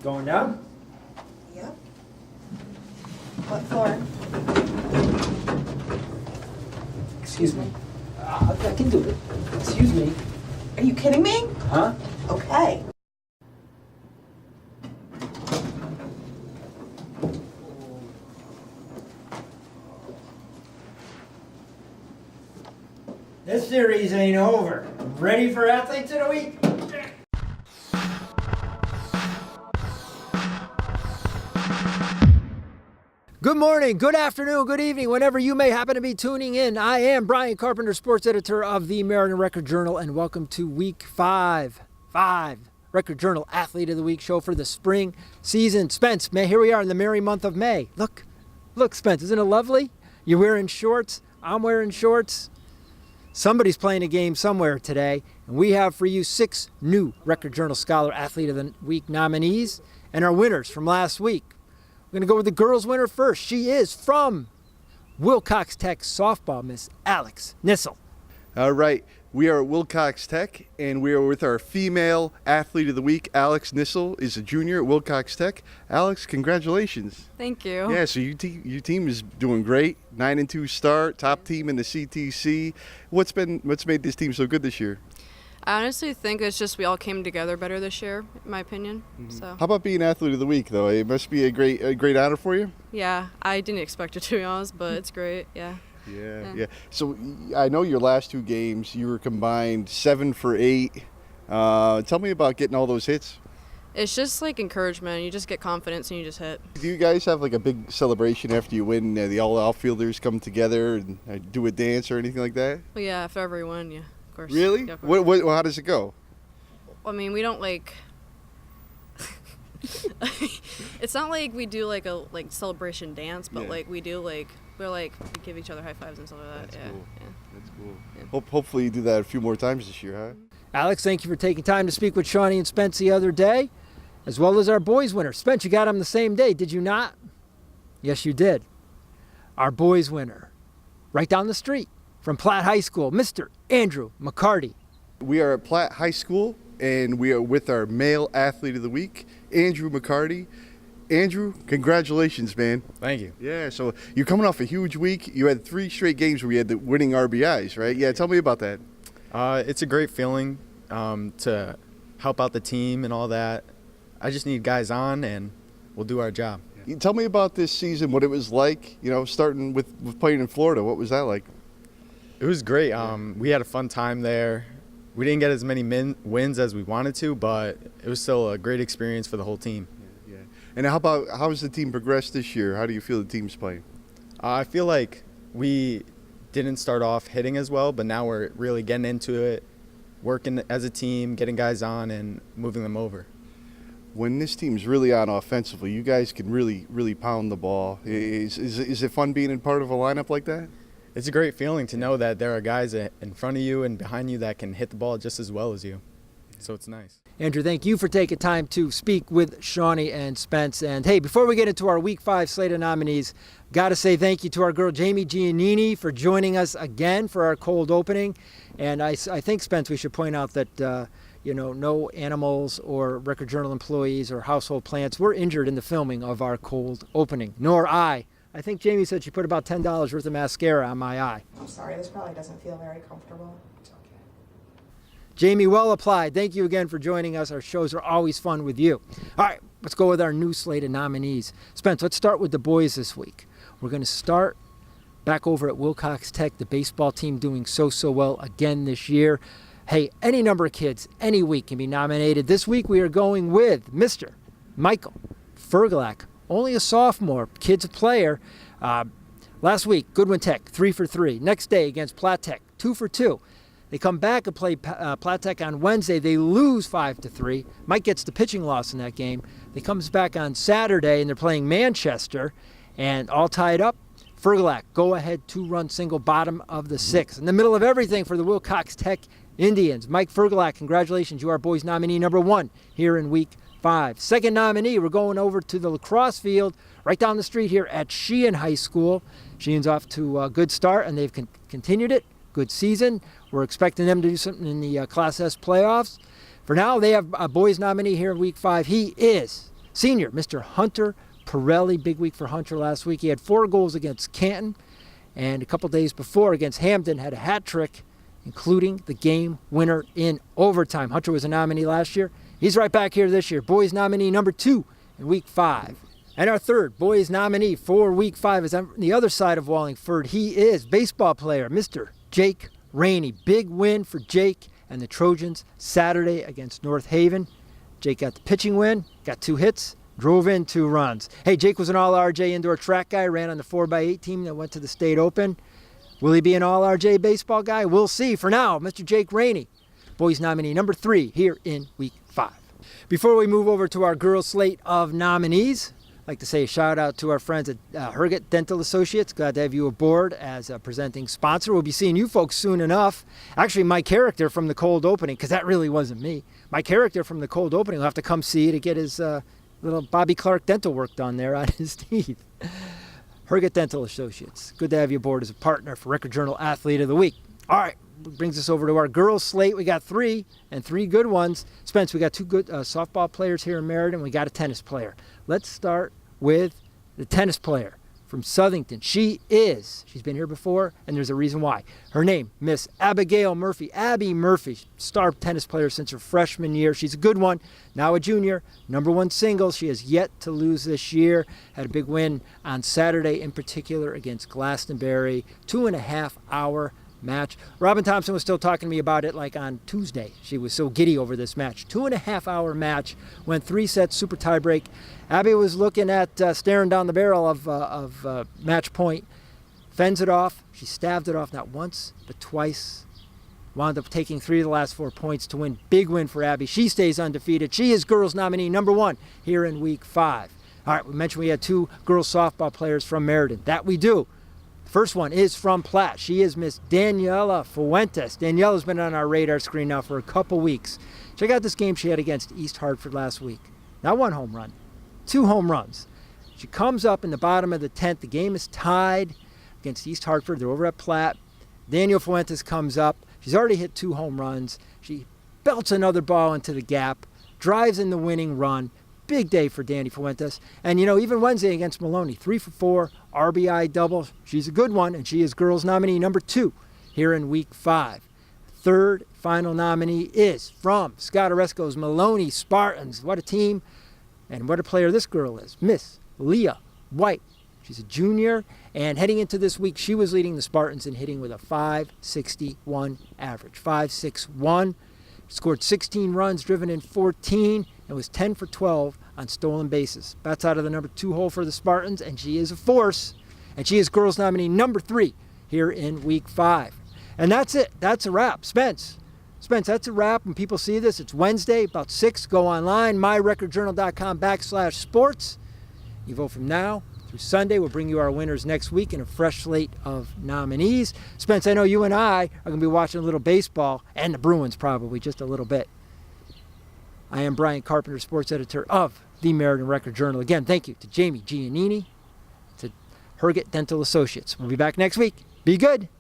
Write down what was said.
Going down? Yep. What floor? Excuse me. I can do it. Excuse me. Are you kidding me? Huh? Okay. This series ain't over. Ready for Athletes of the Week? Good morning, good afternoon, good evening, whenever you may happen to be tuning in. I am Brian Carpenter, sports editor of the Meriden Record Journal, and welcome to week 5 Record Journal Athlete of the Week show for the spring season. Spence, here we are in the merry month of May. Look, Spence, isn't it lovely? You're wearing shorts, I'm wearing shorts. Somebody's playing a game somewhere today, and we have for you 6 new Record Journal Scholar Athlete of the Week nominees and our winners from last week. We're going to go with the girls' winner first. She is from Wilcox Tech softball, Miss Alex Nissel. All right, we are at Wilcox Tech, and we are with our female Athlete of the Week. Alex Nissel is a junior at Wilcox Tech. Alex, congratulations. Thank you. Yeah, so your team is doing great. 9-2 start, top team in the CTC. What's made this team so good this year? I honestly think it's just we all came together better this year, in my opinion. So. How about being Athlete of the Week, though? It must be a great honor for you. Yeah, I didn't expect it, to be honest, but it's great. Yeah. Yeah. So I know your last 2 games, you were combined 7 for 8. Tell me about getting all those hits. It's just like encouragement. You just get confidence and you just hit. Do you guys have like a big celebration after you win? The all outfielders come together and do a dance or anything like that? Well, yeah, if ever we win, yeah, of course. Really? Yeah, of course. What, how does it go? I mean, we don't like. It's not like we do like a celebration dance, but Yeah. we give each other high fives and stuff like that. That's yeah. cool. Yeah. That's cool. Yeah. Hopefully you do that a few more times this year, huh? Alex, thank you for taking time to speak with Shawnee and Spence the other day, as well as our boys winner. Spence, you got them the same day, did you not? Yes, you did. Our boys winner, right down the street from Platt High School, Mr. Andrew McCarty. We are at Platt High School, and we are with our male Athlete of the Week, Andrew McCarty. Andrew, congratulations, man. Thank you. Yeah, so you're coming off a huge week. You had 3 straight games where you had the winning RBIs, right? Yeah, tell me about that. It's a great feeling to help out the team and all that. I just need guys on, and we'll do our job. You tell me about this season, what it was like, starting with playing in Florida. What was that like? It was great. We had a fun time there. We didn't get as many wins as we wanted to, but it was still a great experience for the whole team. Yeah. And how has the team progressed this year? How do you feel the team's playing? I feel like we didn't start off hitting as well, but now we're really getting into it, working as a team, getting guys on, and moving them over. When this team's really on offensively, you guys can really pound the ball. Is it fun being in part of a lineup like that? It's a great feeling to know that there are guys in front of you and behind you that can hit the ball just as well as you. So it's nice. Andrew, thank you for taking time to speak with Shawnee and Spence. And hey, before we get into our Week 5 slate of nominees, got to say thank you to our girl Jamie Giannini for joining us again for our cold opening. And I think, Spence, we should point out that no animals or Record Journal employees or household plants were injured in the filming of our cold opening, nor I. I think Jamie said she put about $10 worth of mascara on my eye. I'm sorry, this probably doesn't feel very comfortable. It's okay. Jamie, well applied. Thank you again for joining us. Our shows are always fun with you. All right, let's go with our new slate of nominees. Spence, let's start with the boys this week. We're going to start back over at Wilcox Tech, the baseball team doing so well again this year. Hey, any number of kids, any week can be nominated. This week we are going with Mr. Michael Furgalack. Only a sophomore, kid's a player. Last week, Goodwin Tech, 3 for 3. Next day against Platt Tech, 2 for 2. They come back and play Platt Tech on Wednesday. They lose 5-3. Mike gets the pitching loss in that game. They comes back on Saturday, and they're playing Manchester, and all tied up. Furgalack, go-ahead 2-run single, bottom of the 6th. In the middle of everything for the Wilcox Tech Indians, Mike Furgalack, congratulations. You are boys nominee number 1 here in Week 5. Second nominee, we're going over to the lacrosse field right down the street here at Sheehan High School. Sheehan's off to a good start, and they've continued it. Good season. We're expecting them to do something in the Class S playoffs. For now, they have a boys nominee here in Week 5. He is Senior, Mr. Hunter Perrelli, big week for Hunter last week. He had 4 goals against Canton, and a couple days before against Hamden had a hat trick, including the game winner in overtime. Hunter was a nominee last year. He's right back here this year. Boys nominee number 2 in week 5. And our third boys nominee for week 5 is on the other side of Wallingford. He is baseball player, Mr. Jake Rainey. Big win for Jake and the Trojans Saturday against North Haven. Jake got the pitching win, got 2 hits, drove in 2 runs. Hey, Jake was an All-RJ indoor track guy, ran on the 4x8 team that went to the state open. Will he be an All-RJ baseball guy? We'll see. For now, Mr. Jake Rainey, boys nominee number 3 here in week 5. Before we move over to our girls slate of nominees, I'd like to say a shout out to our friends at Hergott Dental Associates. Glad to have you aboard as a presenting sponsor. We'll be seeing you folks soon enough. Actually, my character from the cold opening, because that really wasn't me, my character from the cold opening will have to come see to get his little Bobby Clark dental work done there on his teeth. Hergott Dental Associates. Good to have you aboard as a partner for Record Journal Athlete of the Week. All right, brings us over to our girls slate. We got 3 and 3 good ones. Spence, we got 2 good softball players here in Meriden. We got a tennis player. Let's start with the tennis player from Southington. She's been here before, and there's a reason why. Her name, Miss Abigail Murphy. Abby Murphy, star tennis player since her freshman year. She's a good one. Now a junior, number 1 singles. She has yet to lose this year. Had a big win on Saturday, in particular against Glastonbury. 2.5-hour match. Robin Thompson was still talking to me about it like on Tuesday. She was so giddy over this match. 2.5-hour match, went 3 sets, super tiebreak. Abby was looking at staring down the barrel of match point, fends it off. She stabbed it off not once but twice. Wound up taking 3 of the last 4 points to win. Big win for Abby. She stays undefeated. She is girls nominee number 1 here in week 5. All right, we mentioned we had 2 girls softball players from Meriden. That we do. First one is from Platt. She is Miss Daniela Fuentes. Daniela's been on our radar screen now for a couple weeks. Check out this game she had against East Hartford last week. Not 1 home run, 2 home runs. She comes up in the bottom of the 10th. The game is tied against East Hartford. They're over at Platt. Daniela Fuentes comes up. She's already hit 2 home runs. She belts another ball into the gap, drives in the winning run. Big day for Danny Fuentes. And, even Wednesday against Maloney, 3 for 4, RBI double. She's a good one, and she is girls nominee number 2 here in week 5. Third final nominee is from Scott Oresco's Maloney Spartans. What a team, and what a player this girl is. Miss Leah White. She's a junior, and heading into this week, she was leading the Spartans in hitting with a .561 average. .561. Scored 16 runs, driven in 14, and was 10 for 12 on stolen bases. Bats out of the number 2 hole for the Spartans, and she is a force. And she is girls nominee number 3 here in week 5. And that's it. That's a wrap. Spence, that's a wrap. When people see this, it's Wednesday, about 6. Go online, myrecordjournal.com/sports. You vote from now through Sunday. We'll bring you our winners next week in a fresh slate of nominees. Spence, I know you and I are going to be watching a little baseball, and the Bruins probably, just a little bit. I am Brian Carpenter, sports editor of the Meriden Record Journal. Again, thank you to Jamie Giannini, to Hergott Dental Associates. We'll be back next week. Be good.